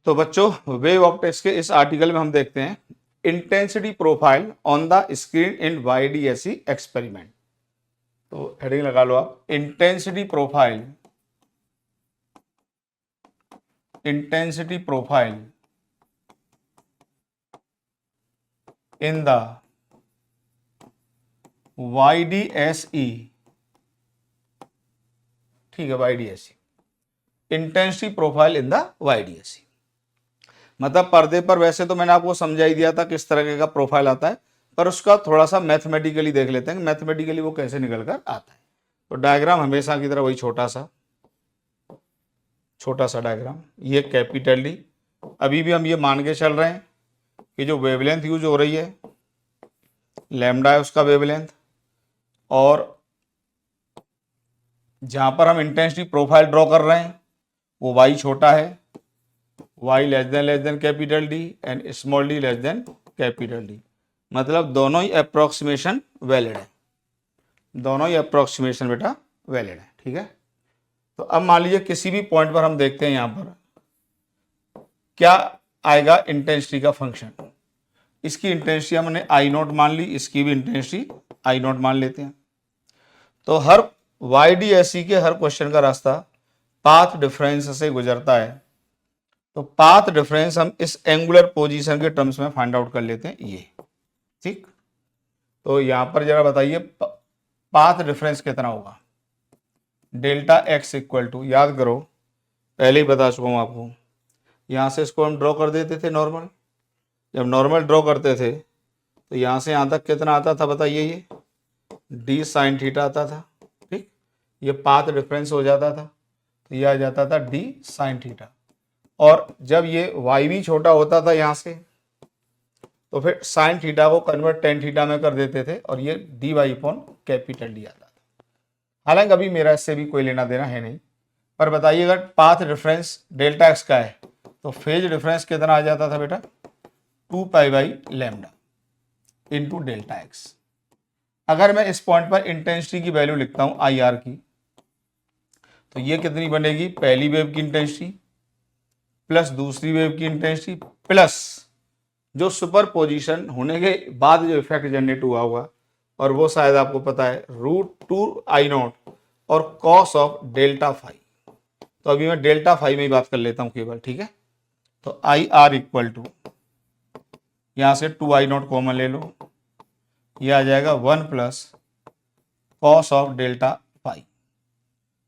तो बच्चों wave optics के इस आर्टिकल में हम देखते हैं intensity profile on the screen in YDSE experiment. तो हेडिंग लगा लो आप, intensity profile in the YDSE, ठीक है, YDSE intensity profile in the YDSE। मतलब पर्दे पर वैसे तो मैंने आपको समझा ही दिया था किस तरह का प्रोफाइल आता है, पर उसका थोड़ा सा मैथमेटिकली देख लेते हैं, मैथमेटिकली वो कैसे निकल कर आता है। तो डायग्राम हमेशा की तरह वही छोटा सा डायग्राम, ये कैपिटल डी। अभी भी हम ये मान के चल रहे हैं कि जो वेवलेंथ यूज हो रही है लैम्डा है उसका वेवलेंथ, और जहां पर हम इंटेंसिटी प्रोफाइल ड्रॉ कर रहे हैं वो y छोटा है, y less than capital D and small d less than capital D. मतलब दोनों ही अप्रोक्सीमेशन वैलिड है, दोनों ही अप्रोक्सीमेशन बेटा वैलिड है, ठीक है। तो अब मान लीजिए किसी भी पॉइंट पर हम देखते हैं यहां पर क्या आएगा इंटेंसिटी का फंक्शन। इसकी इंटेंसिटी हमने I0 मान ली, इसकी भी इंटेंसिटी I0 मान लेते हैं। तो हर YDSE के हर क्वेश्चन का रास्ता पाथ डिफरेंस से गुजरता है। तो पाथ डिफरेंस हम इस एंगुलर पोजीशन के टर्म्स में फाइंड आउट कर लेते हैं, ये ठीक। तो यहां पर जरा बताइए पाथ डिफरेंस कितना होगा। डेल्टा एक्स इक्वल टू, याद करो पहले ही बता चुका हूं आपको, यहां से इसको हम ड्रॉ कर देते थे नॉर्मल। जब नॉर्मल ड्रॉ करते थे तो यहां से यहां तक कितना आता था बताइए, ये d साइन थीटा आता था, ठीक। ये पाथ डिफरेंस हो जाता था, तो ये आ जाता था d साइन थीटा। और जब ये y भी छोटा होता था यहाँ से, तो फिर साइन थीटा को कन्वर्ट टेन थीटा में कर देते थे और ये dy अपॉन कैपिटल D आता था। हालांकि अभी मेरा इससे भी कोई लेना देना है नहीं, पर बताइए अगर पाथ डिफरेंस डेल्टा एक्स का है तो फेज डिफरेंस कितना आ जाता था बेटा, 2 pi by lambda into delta x. अगर मैं इस पॉइंट पर इंटेंसिटी की वैल्यू लिखता हूं IR की, तो ये कितनी बनेगी, पहली वेव की इंटेंसिटी प्लस दूसरी वेव की इंटेंसिटी प्लस जो सुपर पोजिशन होने के बाद जो इफेक्ट जनरेट हुआ होगा, और वो शायद आपको पता है √2I0 और कॉस ऑफ डेल्टा फाई। तो अभी मैं डेल्टा फाई में ही बात कर लेता हूं केवल, ठीक है। तो IR इक्वल टू, यहां से 2I0 कॉमन ले लो, ये आ जाएगा 1 plus cos of delta phi.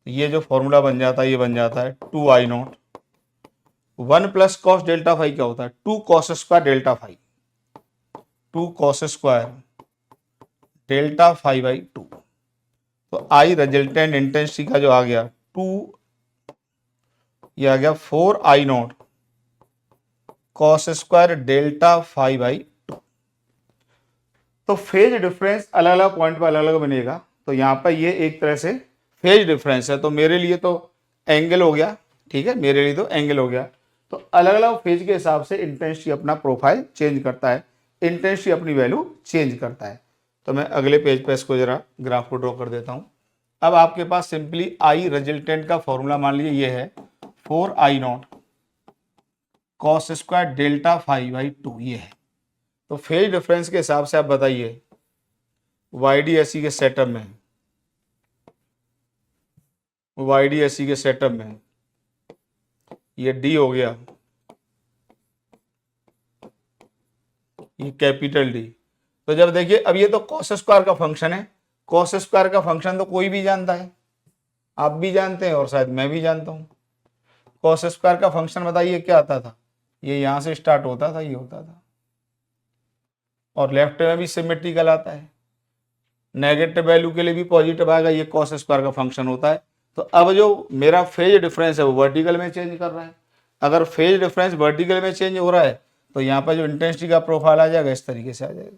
ये जो फॉर्मूला बन जाता है ये बन जाता है 2I0, 1 plus cos delta phi क्या होता है, 2 cos square delta phi, 2 cos square delta phi by 2। तो I रिजल्टेंट इंटेंसिटी का जो आ गया 2, ये आ गया 4I0 cos square delta phi by 2। तो फेज डिफरेंस अलग अलग पॉइंट पर अलग अलग बनेगा। तो यहाँ पर ये एक तरह से फेज डिफरेंस है, तो मेरे लिए तो एंगल हो गया, ठीक है, मेरे लिए तो एंगल हो गया। तो अलग अलग फेज के हिसाब से इंटेंसिटी अपना प्रोफाइल चेंज करता है, इंटेंसिटी अपनी वैल्यू चेंज करता है। तो मैं अगले पेज पर इसको जरा ग्राफ को ड्रॉ कर देता हूँ। अब आपके पास सिंपली I रिजल्टेंट का फॉर्मूला मान लीजिए ये है 4I0 cos square delta phi by 2, ये है। तो फेज डिफरेंस के हिसाब से आप बताइए YDSE के सेटअप में, YDSE के सेटअप में ये D हो गया, ये कैपिटल D। तो जब देखिए अब ये तो कॉस स्क्वायर का फंक्शन है, कॉस स्क्वायर का फंक्शन तो कोई भी जानता है, आप भी जानते हैं और शायद मैं भी जानता हूं। कॉस स्क्वायर का फंक्शन बताइए क्या आता था, ये यहां से स्टार्ट होता था, ये होता था, और लेफ्ट में भी सिमेट्रिकल आता है, नेगेटिव वैल्यू के लिए भी पॉजिटिव आएगा, ये कॉस स्क्वायर का फंक्शन होता है। तो अब जो मेरा फेज डिफरेंस है वो वर्टिकल में चेंज कर रहा है। अगर फेज डिफरेंस वर्टिकल में चेंज हो रहा है तो यहाँ पर जो इंटेंसिटी का प्रोफाइल आ जाएगा इस तरीके से आ जाएगा।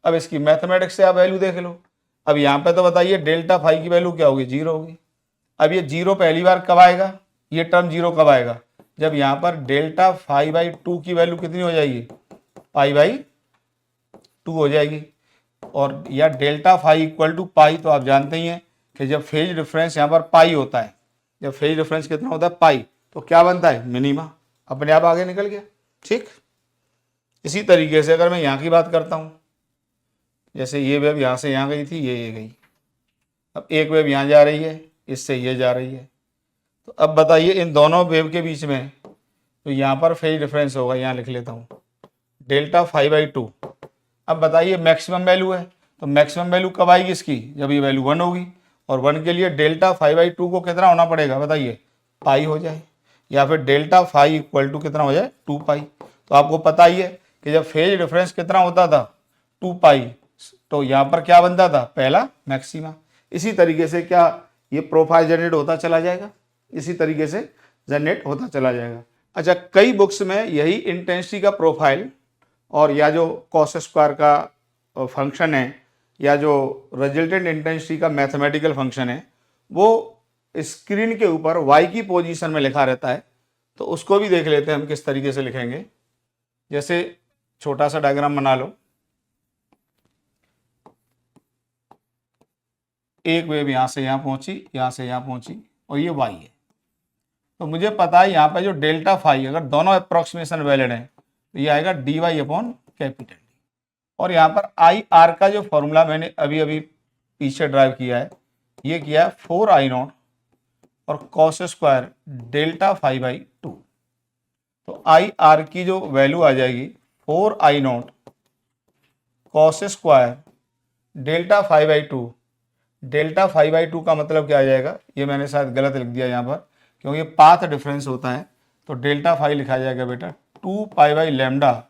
अब इसकी मैथमेटिक्स से आप वैल्यू देख लो। अब यहाँ पे तो बताइए डेल्टा फाई की वैल्यू क्या होगी, 0 होगी। अब ये 0 पहली बार कब आएगा, ये टर्म 0 कब आएगा, जब यहाँ पर डेल्टा फाई बाई 2 की वैल्यू कितनी हो जाएगी, पाई बाई 2 हो जाएगी। और या डेल्टा फाई इक्वल टू पाई, तो आप जानते ही हैं कि जब फेज डिफरेंस यहाँ पर पाई होता है, जब फेज डिफरेंस कितना होता है पाई, तो क्या बनता है, मिनिमा, अपने आप आगे निकल गया। ठीक, इसी तरीके से अगर मैं यहाँ की बात करता हूँ, जैसे ये वेव यहाँ से यहाँ गई थी, ये गई, अब एक वेव यहाँ जा रही है, इससे ये जा रही है, तो अब बताइए इन दोनों वेव के बीच में तो यहाँ पर फेज डिफरेंस होगा, यहाँ लिख लेता हूँ डेल्टा 5/2। अब बताइए मैक्सिमम वैल्यू है, तो मैक्सिमम वैल्यू कब आएगी इसकी, जब ये वैल्यू 1 होगी, और 1 के लिए डेल्टा 5/2 को कितना होना पड़ेगा बताइए, पाई हो जाए, या फिर डेल्टा 5 इक्वल टू कितना हो जाए, 2 पाई। तो आपको पता ही है कि जब फेज डिफरेंस कितना होता था, 2 पाई, तो यहाँ पर क्या बनता था, पहला मैक्सिमा। इसी तरीके से क्या ये प्रोफाइल जनरेट होता चला जाएगा, इसी तरीके से जनरेट होता चला जाएगा। अच्छा, कई बुक्स में यही इंटेंसिटी का प्रोफाइल और या जो कॉस स्क्वायर का फंक्शन है या जो रिजल्टेंट इंटेंसिटी का मैथमेटिकल फंक्शन है वो स्क्रीन के ऊपर y की पोजीशन में लिखा रहता है। तो उसको भी देख लेते हैं हम किस तरीके से लिखेंगे। जैसे छोटा सा डायग्राम बना लो, एक वेव यहाँ से यहाँ पहुंची, यहाँ से यहाँ पहुंची, और ये y है। तो मुझे पता है यहाँ पे जो डेल्टा फाई, अगर दोनों अप्रोक्सीमेशन वैलिड हैं तो ये आएगा dy अपॉन कैपिटल डी। और यहाँ पर आई आर का जो फॉर्मूला मैंने अभी अभी पीछे ड्राइव किया है, ये किया है 4I0 और कॉस स्क्वायर डेल्टा 5/2। तो आई आर की जो वैल्यू आ जाएगी 4I0 cos square delta 5/2। Delta 5/2 का मतलब क्या आ जाएगा, ये मैंने शायद गलत लिख दिया यहाँ पर क्योंकि पाथ डिफरेंस होता है। तो डेल्टा 5 लिखा जाएगा बेटा 2 pi by lambda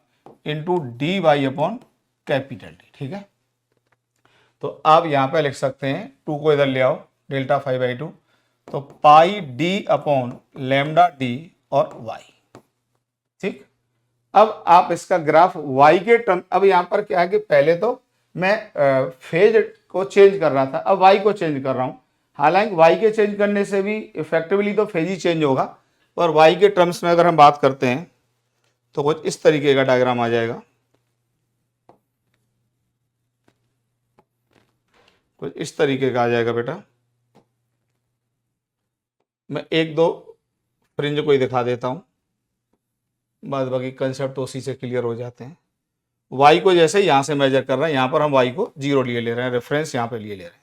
into D Y upon capital D. ठीक है, तो आप यहाँ पे लिख सकते हैं 2 को इधर ले आओ, डेल्टा 5/2, तो पाई डी अपॉन लैम्डा डी और वाई। ठीक, अब आप इसका ग्राफ y के टर्म, अब यहाँ पर क्या है कि पहले तो मैं फेज को चेंज कर रहा था, अब y को चेंज कर रहा हूँ। हालांकि y के चेंज करने से भी इफेक्टिवली तो फेज ही चेंज होगा, पर y के टर्म्स में अगर हम बात करते हैं तो कुछ इस तरीके का डायग्राम आ जाएगा, कुछ इस तरीके का आ जाएगा बेटा। मैं एक दो फ्रिंज को ही दिखा देता हूँ, बाद बाकी कंसेप्ट उसी से क्लियर हो जाते हैं। y को जैसे यहाँ से मेजर कर रहे हैं, यहाँ पर हम y को 0 लिए ले रहे हैं, रेफरेंस यहाँ पे लिए ले रहे हैं।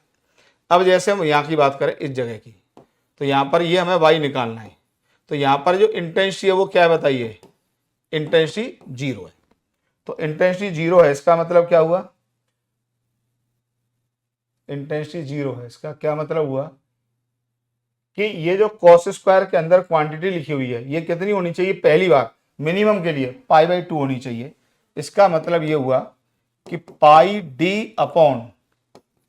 अब जैसे हम यहाँ की बात करें इस जगह की, तो यहाँ पर ये हमें y निकालना है। तो यहाँ पर जो इंटेंसिटी है वो क्या है बताइए, इंटेंसिटी 0 है। तो इंटेंसिटी 0 है, इसका मतलब क्या हुआ, इंटेंसिटी 0 है, इसका क्या मतलब हुआ कि ये जो कॉस स्क्वायर के अंदर क्वांटिटी लिखी हुई है ये कितनी होनी चाहिए, पहली बार मिनिमम के लिए पाई/2 होनी चाहिए। इसका मतलब ये हुआ कि pi D upon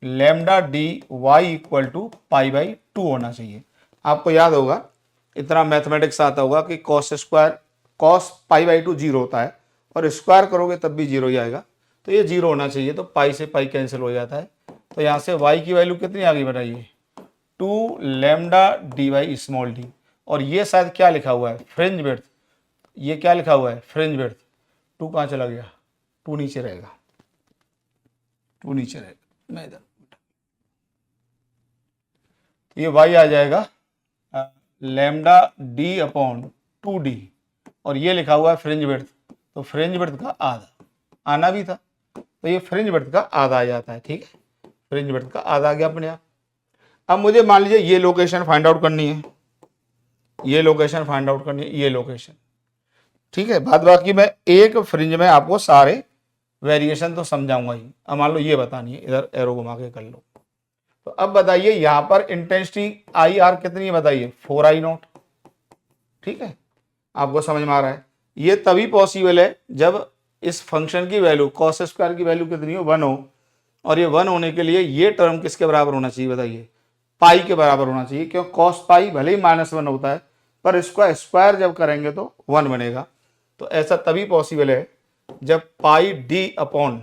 lambda D Y equal to पाई/2 होना चाहिए। आपको याद होगा, इतना मैथमेटिक्स आता होगा कि कॉस स्क्वायर कॉस पाई/2 0 होता है और स्क्वायर करोगे तब भी 0 ही आएगा। तो ये 0 होना चाहिए, तो पाई से पाई कैंसिल हो जाता है। तो यहाँ से y की वैल्यू कितनी आ गई बताइए, 2 lambda D Y small D. और ये शायद क्या लिखा हुआ है, फ्रिंज विड्थ, ये क्या लिखा हुआ है, फ्रिंज विड्थ। 2 कहाँ चला गया, 2 नीचे रहेगा, 2 नीचे रहेगा, मैं इधर, ये y आ जाएगा लैम्डा डी अपॉन 2d, और ये लिखा हुआ है फ्रिंज विड्थ। तो फ्रिंज विड्थ का आधा आना भी था, तो ये फ्रिंज विड्थ का आधा आ जाता है। ठीक है, फ्रिंज विड्थ का आधा आ गया अपने आप। अब मुझे मान लीजिए ये लोकेशन फाइंड आउट करनी है, ये लोकेशन फाइंड आउट करनी है, ये लोकेशन। ठीक है, बाद बाकी मैं एक फ्रिंज में आपको सारे वेरिएशन तो समझाऊंगा ही। अब मान लो ये बतानी है, इधर एरो घुमा के कर लो। तो अब बताइए यहाँ पर इंटेंसिटी आई आर कितनी है बताइए, 4I0। ठीक है, आपको समझ में आ रहा है। ये तभी पॉसिबल है जब इस फंक्शन की वैल्यू कॉस स्क्वायर की वैल्यू कितनी हो, 1 हो। और ये 1 होने के लिए ये टर्म किसके बराबर होना चाहिए बताइए, पाई के बराबर होना चाहिए। क्यों, कॉस पाई भले ही -1 होता है पर इसका स्क्वायर जब करेंगे तो 1 बनेगा। तो ऐसा तभी पॉसिबल है जब pi D upon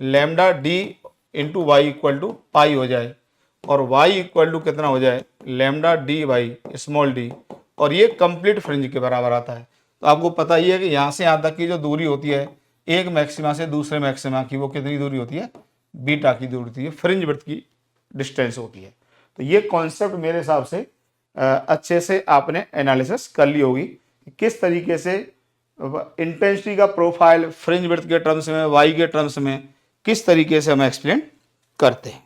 lambda D into Y equal to pi हो जाए और y इक्वल टू कितना हो जाए, lambda D Y small D, और ये कंप्लीट फ्रिंज के बराबर आता है। तो आपको पता ही है कि यहाँ से यहाँ तक की जो दूरी होती है एक मैक्सिमा से दूसरे मैक्सिमा की, वो कितनी दूरी होती है, बीटा की दूरी होती है, फ्रिंज विड्थ की डिस्टेंस होती है। तो ये कॉन्सेप्ट मेरे हिसाब से अच्छे से आपने एनालिसिस कर ली होगी कि किस तरीके से इंटेंसिटी का प्रोफाइल फ्रिंज विड्थ के टर्म्स में, वाई के टर्म्स में किस तरीके से हम एक्सप्लेन करते हैं।